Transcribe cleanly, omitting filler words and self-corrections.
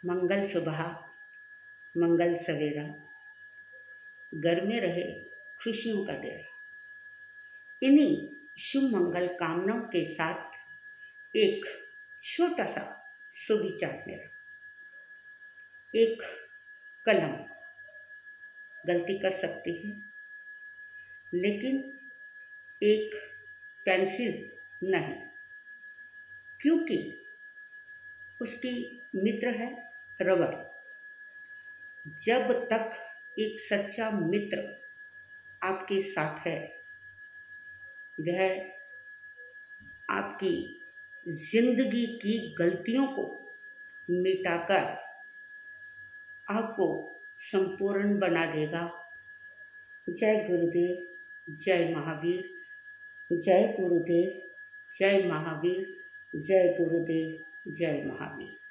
मंगल सुबह, मंगल सवेरा, घर में रहे खुशियों का डेरा। इन्हीं शुभ मंगल कामनाओं के साथ एक छोटा सा सुविचार मेरा। एक कलम गलती कर सकती है, लेकिन एक पेंसिल नहीं, क्योंकि उसकी मित्र है रबर। जब तक एक सच्चा मित्र आपके साथ है, वह आपकी जिंदगी की गलतियों को मिटाकर आपको संपूर्ण बना देगा। जय गुरुदेव, जय महावीर। जय गुरुदेव, जय महावीर। जय गुरुदेव, जय महावीर।